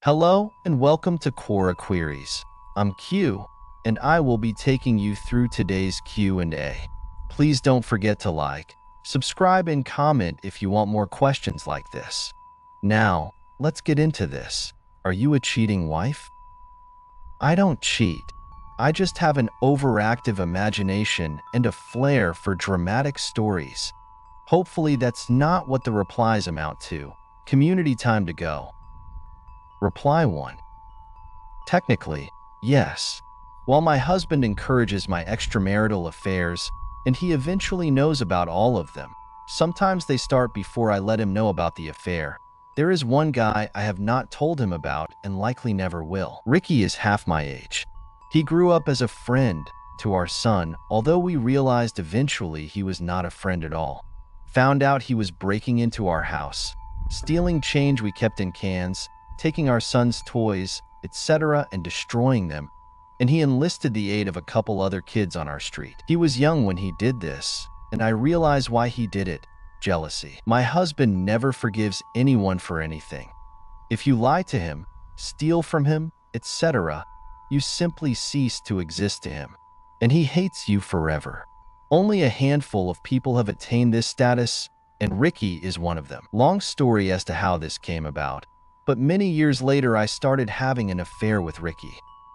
Hello and welcome to Quora Queries. I'm Q, and I will be taking you through today's Q&A. Please don't forget to like, subscribe, and comment if you want more questions like this. Now, let's get into this. Are you a cheating wife? I don't cheat. I just have an overactive imagination and a flair for dramatic stories. Hopefully that's not what the replies amount to. Community time to go. Reply 1. Technically, yes. While my husband encourages my extramarital affairs, and he eventually knows about all of them, sometimes they start before I let him know about the affair. There is one guy I have not told him about and likely never will. Ricky is half my age. He grew up as a friend to our son, although we realized eventually he was not a friend at all. Found out he was breaking into our house, stealing change we kept in cans, taking our son's toys, etc., and destroying them, and he enlisted the aid of a couple other kids on our street. He was young when he did this, and I realized why he did it: jealousy. My husband never forgives anyone for anything. If you lie to him, steal from him, etc., you simply cease to exist to him, and he hates you forever. Only a handful of people have attained this status, and Ricky is one of them. Long story as to how this came about, but many years later I started having an affair with Ricky.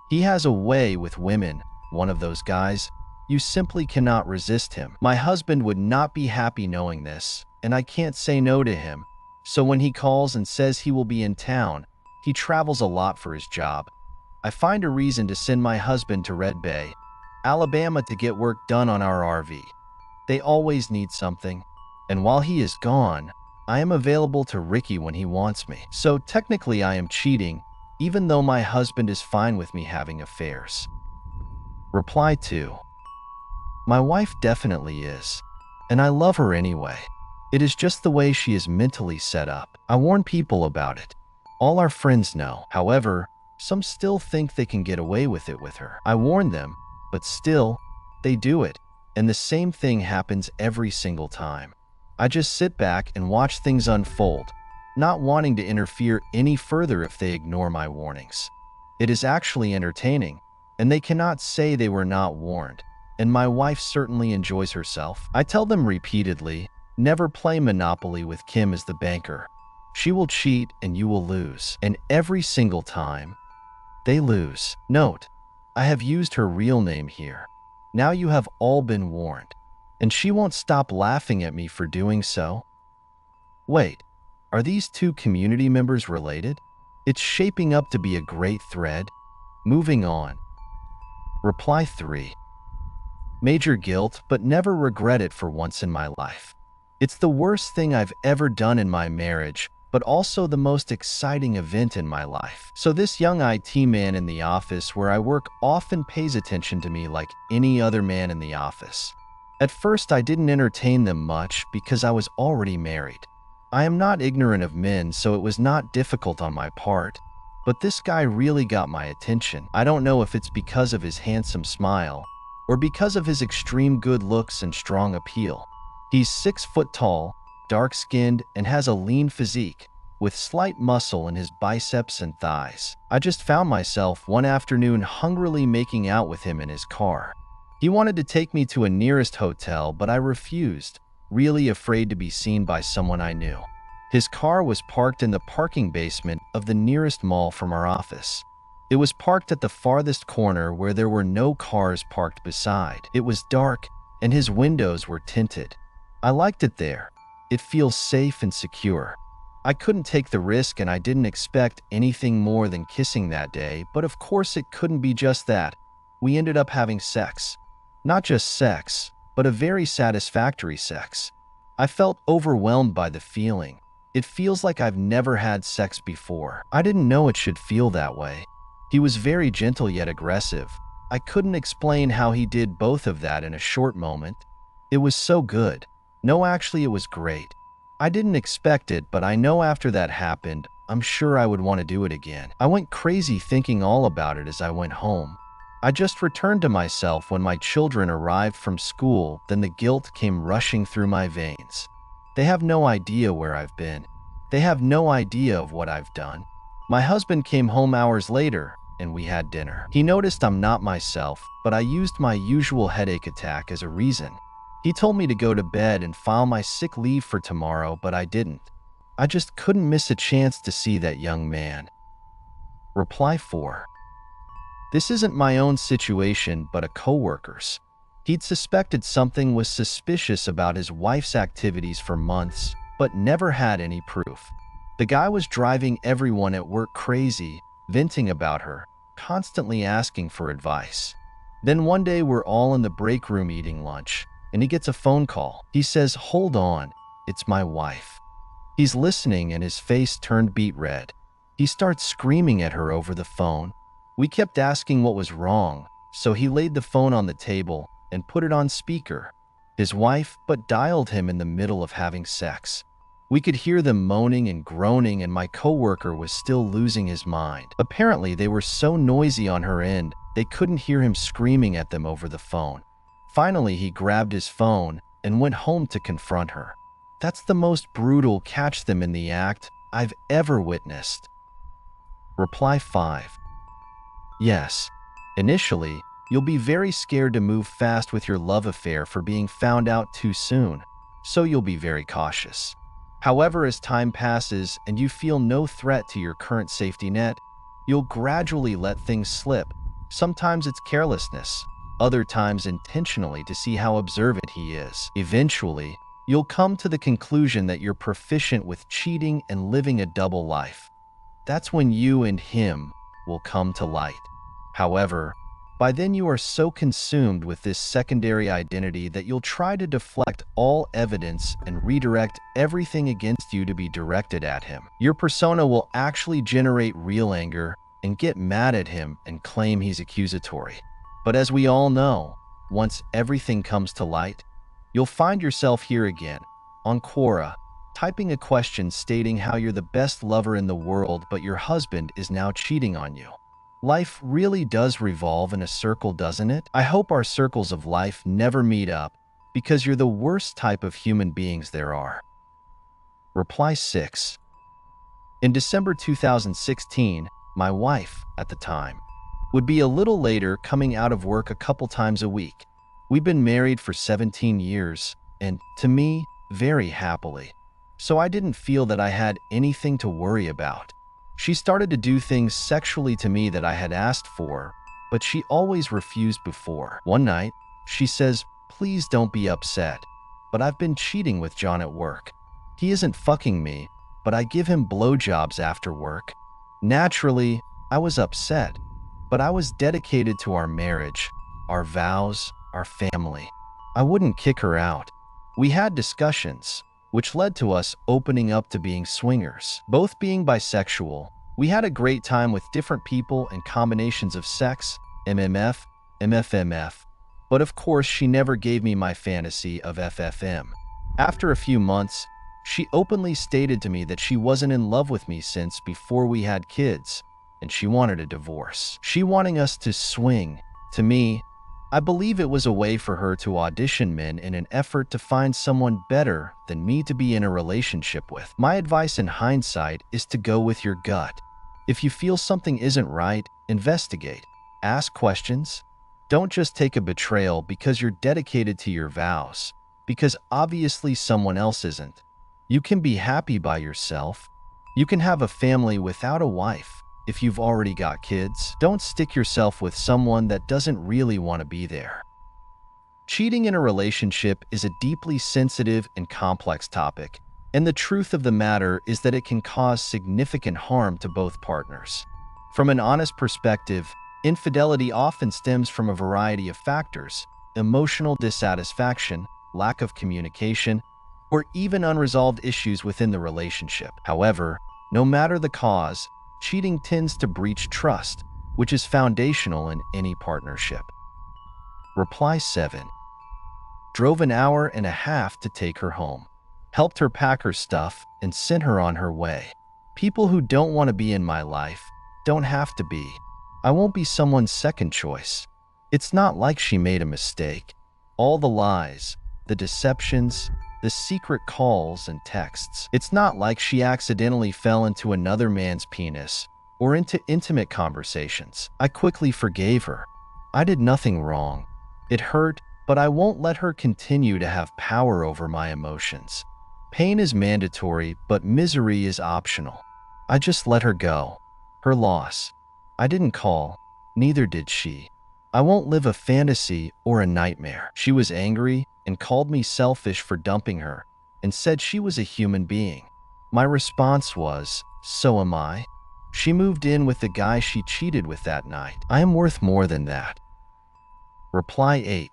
He has a way with women, one of those guys. You simply cannot resist him. My husband would not be happy knowing this, and I can't say no to him. So when he calls and says he will be in town, he travels a lot for his job. I find a reason to send my husband to Red Bay, Alabama to get work done on our RV. They always need something, and while he is gone, I am available to Ricky when he wants me. So technically I am cheating, even though my husband is fine with me having affairs. Reply 2. My wife definitely is, and I love her anyway. It is just the way she is mentally set up. I warn people about it. All our friends know. However, some still think they can get away with it with her. I warn them, but still, they do it, and the same thing happens every single time. I just sit back and watch things unfold, not wanting to interfere any further if they ignore my warnings. It is actually entertaining, and they cannot say they were not warned, and my wife certainly enjoys herself. I tell them repeatedly, never play Monopoly with Kim as the banker. She will cheat and you will lose. And every single time, they lose. Note, I have used her real name here. Now you have all been warned. And she won't stop laughing at me for doing so. Wait, are these two community members related? It's shaping up to be a great thread. Moving on. Reply 3. Major guilt, but never regret it for once in my life. It's the worst thing I've ever done in my marriage, but also the most exciting event in my life. So this young IT man in the office where I work often pays attention to me like any other man in the office. At first, I didn't entertain them much because I was already married. I am not ignorant of men, so it was not difficult on my part. But this guy really got my attention. I don't know if it's because of his handsome smile or because of his extreme good looks and strong appeal. He's 6 foot tall, dark-skinned, and has a lean physique with slight muscle in his biceps and thighs. I just found myself one afternoon hungrily making out with him in his car. He wanted to take me to a nearest hotel, but I refused, really afraid to be seen by someone I knew. His car was parked in the parking basement of the nearest mall from our office. It was parked at the farthest corner where there were no cars parked beside. It was dark, and his windows were tinted. I liked it there. It feels safe and secure. I couldn't take the risk, and I didn't expect anything more than kissing that day, but of course it couldn't be just that. We ended up having sex. Not just sex, but a very satisfactory sex. I felt overwhelmed by the feeling. It feels like I've never had sex before. I didn't know it should feel that way. He was very gentle yet aggressive. I couldn't explain how he did both of that in a short moment. It was so good. No, actually, it was great. I didn't expect it, but I know after that happened, I'm sure I would want to do it again. I went crazy thinking all about it as I went home. I just returned to myself when my children arrived from school, then the guilt came rushing through my veins. They have no idea where I've been. They have no idea of what I've done. My husband came home hours later, and we had dinner. He noticed I'm not myself, but I used my usual headache attack as a reason. He told me to go to bed and file my sick leave for tomorrow, but I didn't. I just couldn't miss a chance to see that young man. Reply 4. This isn't my own situation, but a coworker's. He'd suspected something was suspicious about his wife's activities for months, but never had any proof. The guy was driving everyone at work crazy, venting about her, constantly asking for advice. Then one day we're all in the break room eating lunch, and he gets a phone call. He says, "Hold on, it's my wife." He's listening and his face turned beet red. He starts screaming at her over the phone. We kept asking what was wrong, so he laid the phone on the table and put it on speaker. His wife but dialed him in the middle of having sex. We could hear them moaning and groaning, and my coworker was still losing his mind. Apparently, they were so noisy on her end, they couldn't hear him screaming at them over the phone. Finally, he grabbed his phone and went home to confront her. That's the most brutal catch them in the act I've ever witnessed. Reply 5. Yes. Initially, you'll be very scared to move fast with your love affair for being found out too soon, so you'll be very cautious. However, as time passes and you feel no threat to your current safety net, you'll gradually let things slip. Sometimes it's carelessness, other times intentionally, to see how observant he is. Eventually, you'll come to the conclusion that you're proficient with cheating and living a double life. That's when you and him will come to light. However, by then you are so consumed with this secondary identity that you'll try to deflect all evidence and redirect everything against you to be directed at him. Your persona will actually generate real anger and get mad at him and claim he's accusatory. But as we all know, once everything comes to light, you'll find yourself here again, on Quora, typing a question stating how you're the best lover in the world, but your husband is now cheating on you. Life really does revolve in a circle, doesn't it? I hope our circles of life never meet up, because you're the worst type of human beings there are. Reply 6. In December 2016, my wife, at the time, would be a little later coming out of work a couple times a week. We've been married for 17 years, and, to me, very happily. So I didn't feel that I had anything to worry about. She started to do things sexually to me that I had asked for, but she always refused before. One night, she says, "Please don't be upset, but I've been cheating with John at work. He isn't fucking me, but I give him blowjobs after work." Naturally, I was upset, but I was dedicated to our marriage, our vows, our family. I wouldn't kick her out. We had discussions, which led to us opening up to being swingers. Both being bisexual, we had a great time with different people and combinations of sex, MMF, MFMF, but of course she never gave me my fantasy of FFM. After a few months, she openly stated to me that she wasn't in love with me since before we had kids, and she wanted a divorce. She wanting us to swing. To me, I believe it was a way for her to audition men in an effort to find someone better than me to be in a relationship with. My advice in hindsight is to go with your gut. If you feel something isn't right, investigate. Ask questions. Don't just take a betrayal because you're dedicated to your vows, because obviously someone else isn't. You can be happy by yourself. You can have a family without a wife. If you've already got kids, don't stick yourself with someone that doesn't really want to be there. Cheating in a relationship is a deeply sensitive and complex topic, and the truth of the matter is that it can cause significant harm to both partners. From an honest perspective, infidelity often stems from a variety of factors: emotional dissatisfaction, lack of communication, or even unresolved issues within the relationship. However, no matter the cause, cheating tends to breach trust, which is foundational in any partnership. Reply 7. Drove an hour and a half to take her home. Helped her pack her stuff and sent her on her way. People who don't want to be in my life don't have to be. I won't be someone's second choice. It's not like she made a mistake. All the lies, the deceptions, the secret calls and texts. It's not like she accidentally fell into another man's penis or into intimate conversations. I quickly forgave her. I did nothing wrong. It hurt, but I won't let her continue to have power over my emotions. Pain is mandatory, but misery is optional. I just let her go. Her loss. I didn't call, neither did she. I won't live a fantasy or a nightmare. She was angry and called me selfish for dumping her and said she was a human being. My response was, so am I. She moved in with the guy she cheated with that night. I am worth more than that. Reply 8.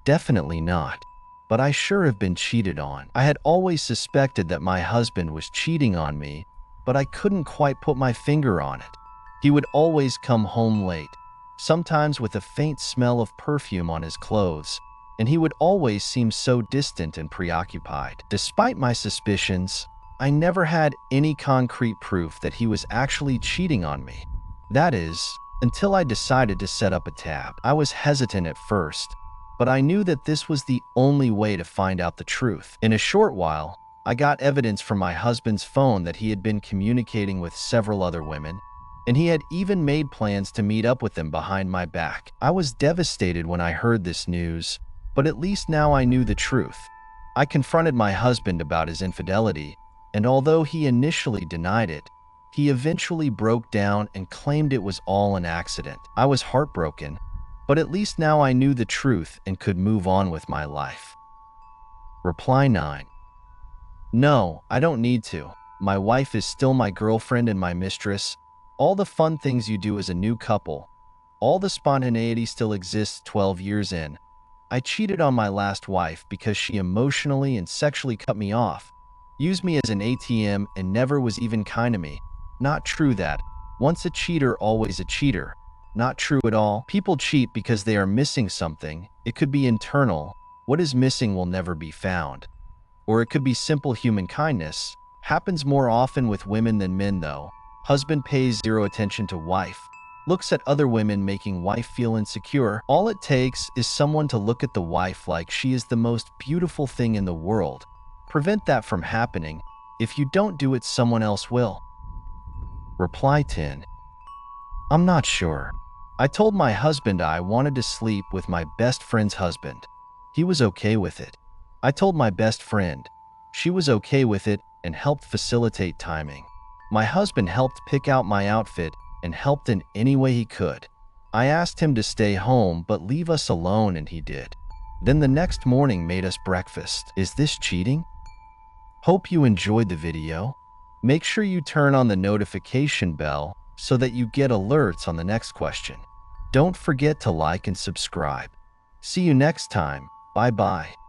Definitely not. But I sure have been cheated on. I had always suspected that my husband was cheating on me, but I couldn't quite put my finger on it. He would always come home late, sometimes with a faint smell of perfume on his clothes, and he would always seem so distant and preoccupied. Despite my suspicions, I never had any concrete proof that he was actually cheating on me. That is, until I decided to set up a tab. I was hesitant at first, but I knew that this was the only way to find out the truth. In a short while, I got evidence from my husband's phone that he had been communicating with several other women, and he had even made plans to meet up with them behind my back. I was devastated when I heard this news, but at least now I knew the truth. I confronted my husband about his infidelity, and although he initially denied it, he eventually broke down and claimed it was all an accident. I was heartbroken, but at least now I knew the truth and could move on with my life. Reply 9. No, I don't need to. My wife is still my girlfriend and my mistress. All the fun things you do as a new couple, all the spontaneity still exists 12 years in. I cheated on my last wife because she emotionally and sexually cut me off, used me as an ATM, and never was even kind to me. Not true that. Once a cheater, always a cheater. Not true at all. People cheat because they are missing something. It could be internal. What is missing will never be found. Or it could be simple human kindness. Happens more often with women than men though. Husband pays zero attention to wife. Looks at other women, making wife feel insecure. All it takes is someone to look at the wife like she is the most beautiful thing in the world. Prevent that from happening. If you don't do it, someone else will. Reply 10. I'm not sure. I told my husband I wanted to sleep with my best friend's husband. He was okay with it. I told my best friend. She was okay with it and helped facilitate timing. My husband helped pick out my outfit and helped in any way he could. I asked him to stay home but leave us alone, and he did. Then the next morning made us breakfast. Is this cheating? Hope you enjoyed the video. Make sure you turn on the notification bell so that you get alerts on the next question. Don't forget to like and subscribe. See you next time. Bye-bye.